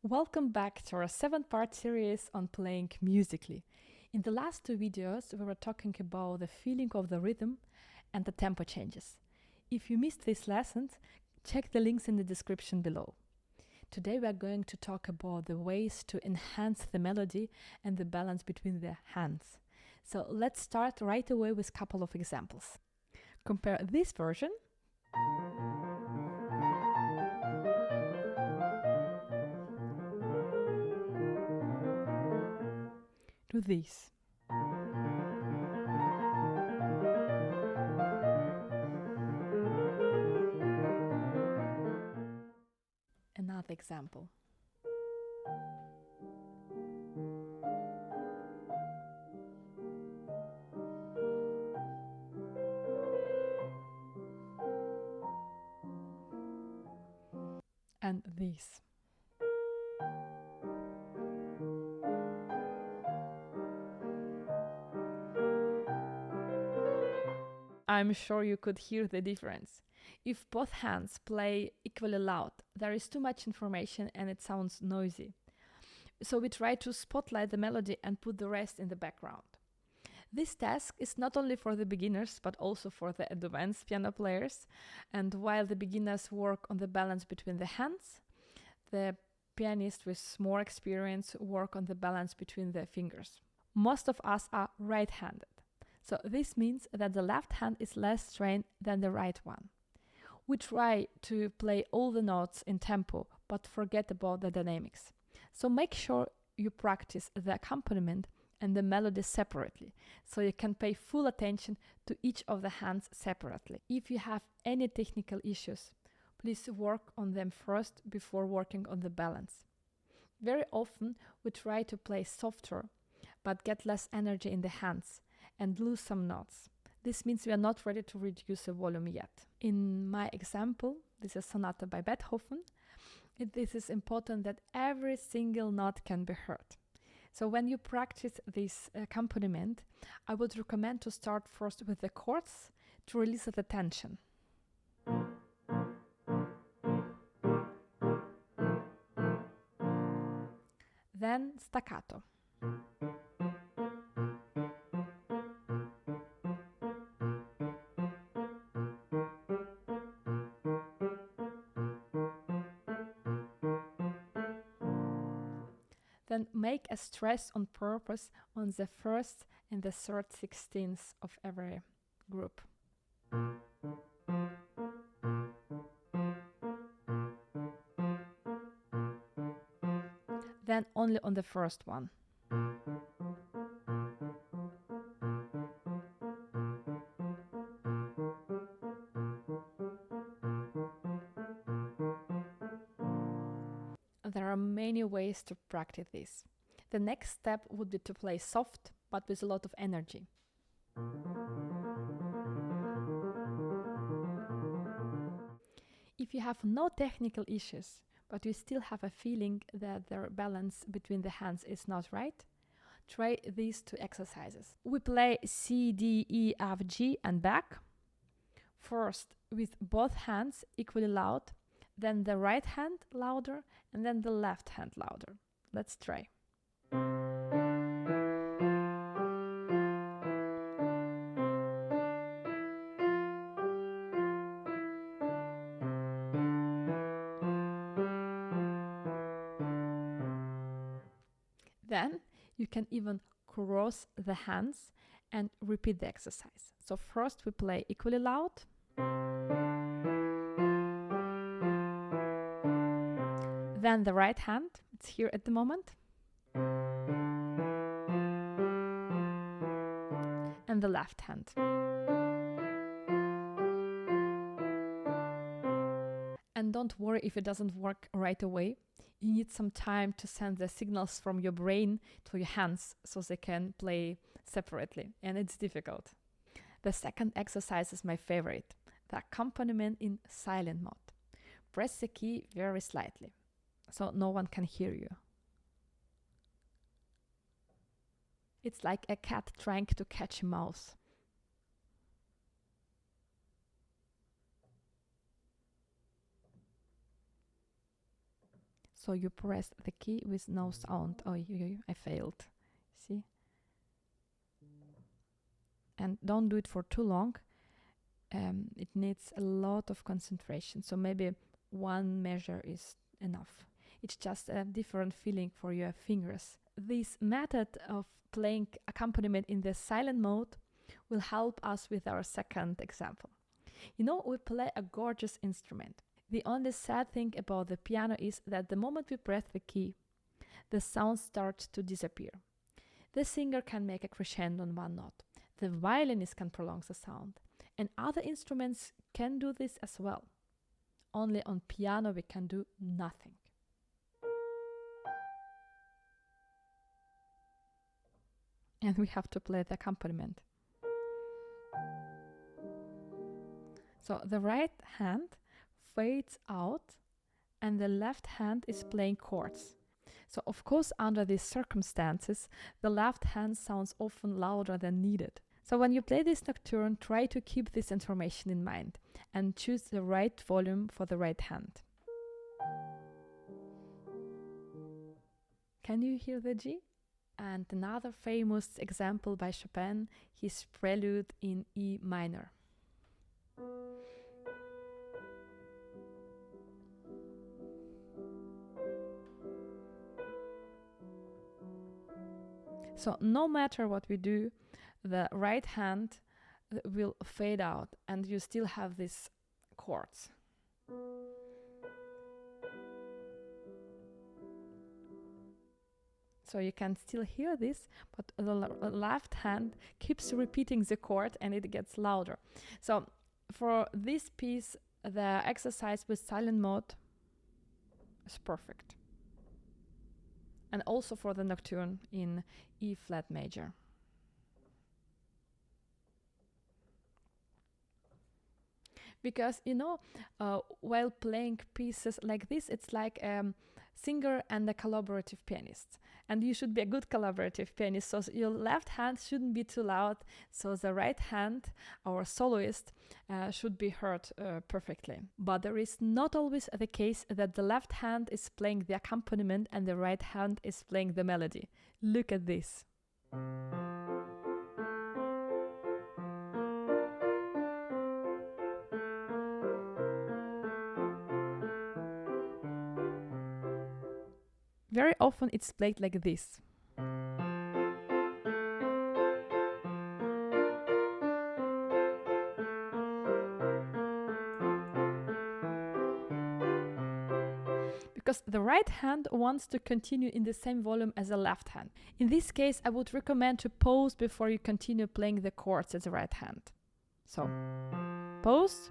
Welcome back to our 7-part series on playing musically. In the last 2 videos, we were talking about the feeling of the rhythm and the tempo changes. If you missed these lessons, check the links in the description below. Today we are going to talk about the ways to enhance the melody and the balance between the hands. So let's start right away with a couple of examples. Compare this version to this. Another example. And this. I'm sure you could hear the difference. If both hands play equally loud, there is too much information and it sounds noisy. So we try to spotlight the melody and put the rest in the background. This task is not only for the beginners, but also for the advanced piano players. And while the beginners work on the balance between the hands, the pianists with more experience work on the balance between the fingers. Most of us are right-handed. So this means that the left hand is less trained than the right one. We try to play all the notes in tempo, but forget about the dynamics. So make sure you practice the accompaniment and the melody separately, so you can pay full attention to each of the hands separately. If you have any technical issues, please work on them first before working on the balance. Very often we try to play softer, but get less energy in the hands and lose some notes. This means we are not ready to reduce the volume yet. In my example, this is Sonata by Beethoven. This is important that every single note can be heard. So when you practice this accompaniment, I would recommend to start first with the chords to release the tension. Then staccato. Then make a stress on purpose on the first and the third sixteenths of every group. Then only on the first one. There are many ways to practice this. The next step would be to play soft, but with a lot of energy. If you have no technical issues, but you still have a feeling that the balance between the hands is not right, try these 2 exercises. We play C, D, E, F, G and back. First with both hands equally loud, then the right hand louder, and then the left hand louder. Let's try. Then you can even cross the hands and repeat the exercise. So first we play equally loud. Then the right hand, it's here at the moment. And the left hand. And don't worry if it doesn't work right away. You need some time to send the signals from your brain to your hands so they can play separately, and it's difficult. The second exercise is my favorite, the accompaniment in silent mode. Press the key very slightly, so no one can hear you. It's like a cat trying to catch a mouse. So you press the key with no sound. Oh, I failed. See? And don't do it for too long. It needs a lot of concentration. So maybe one measure is enough. It's just a different feeling for your fingers. This method of playing accompaniment in the silent mode will help us with our second example. You know, we play a gorgeous instrument. The only sad thing about the piano is that the moment we press the key, the sound starts to disappear. The singer can make a crescendo on one note. The violinist can prolong the sound. And other instruments can do this as well. Only on piano we can do nothing. And we have to play the accompaniment. So the right hand fades out and the left hand is playing chords. So of course, under these circumstances, the left hand sounds often louder than needed. So when you play this nocturne, try to keep this information in mind and choose the right volume for the right hand. Can you hear the G? And another famous example by Chopin, his Prelude in E minor. So no matter what we do, the right hand will fade out and you still have these chords. So you can still hear this, but the left hand keeps repeating the chord and it gets louder. So for this piece, the exercise with silent mode is perfect. And also for the nocturne in E flat major. Because, you know, while playing pieces like this, it's like singer and a collaborative pianist. And you should be a good collaborative pianist, so your left hand shouldn't be too loud, so the right hand, our soloist, should be heard perfectly. But there is not always the case that the left hand is playing the accompaniment and the right hand is playing the melody. Look at this. Very often it's played like this. Because the right hand wants to continue in the same volume as the left hand. In this case, I would recommend to pause before you continue playing the chords as the right hand. So, pause.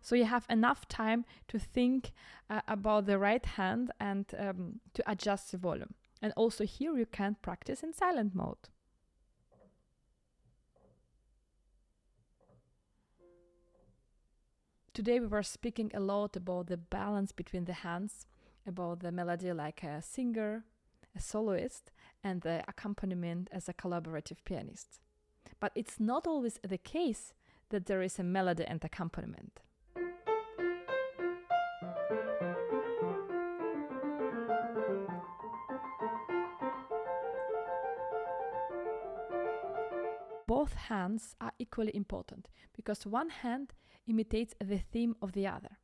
So you have enough time to think about the right hand and to adjust the volume. And also here you can practice in silent mode. Today we were speaking a lot about the balance between the hands, about the melody like a singer, a soloist, and the accompaniment as a collaborative pianist. But it's not always the case that there is a melody and accompaniment. Both hands are equally important because one hand imitates the theme of the other.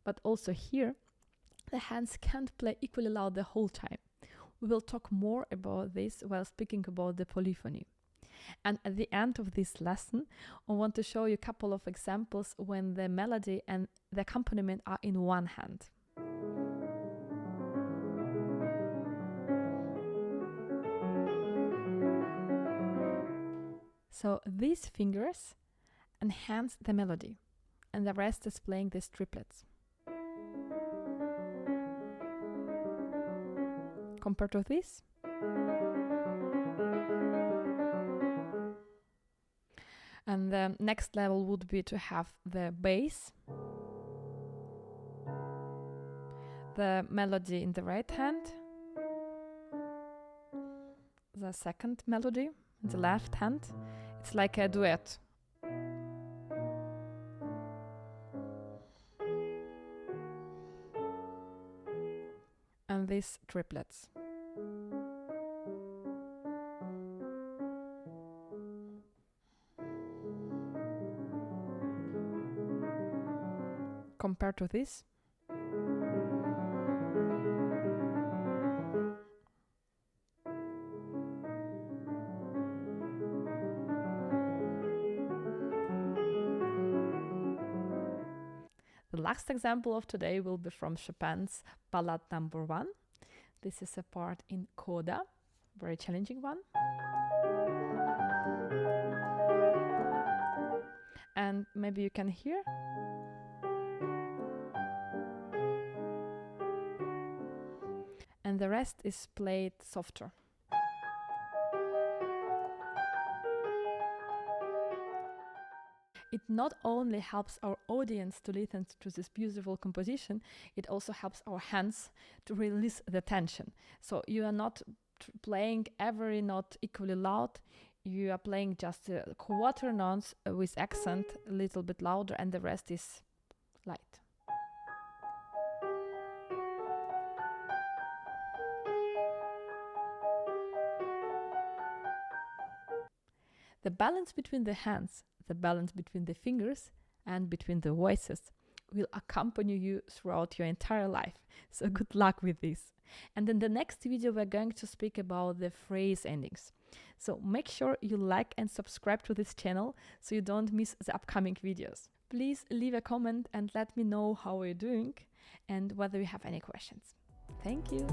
But also here, the hands can't play equally loud the whole time. We will talk more about this while speaking about the polyphony. And at the end of this lesson, I want to show you a couple of examples when the melody and the accompaniment are in one hand. So these fingers enhance the melody, and the rest is playing these triplets. Compared to this. And the next level would be to have the bass, the melody in the right hand, the second melody in the left hand. It's like a duet. And these triplets. Compared to this. The last example of today will be from Chopin's Ballad Number 1. This is a part in coda, very challenging one. And maybe you can hear. And the rest is played softer. It not only helps our audience to listen to this beautiful composition, it also helps our hands to release the tension. So you are not playing every note equally loud, you are playing just quarter notes with accent a little bit louder, and the rest is light. The balance between the hands, the balance between the fingers, and between the voices will accompany you throughout your entire life. So good luck with this. And in the next video, we're going to speak about the phrase endings. So make sure you like and subscribe to this channel so you don't miss the upcoming videos. Please leave a comment and let me know how you're doing and whether you have any questions. Thank you.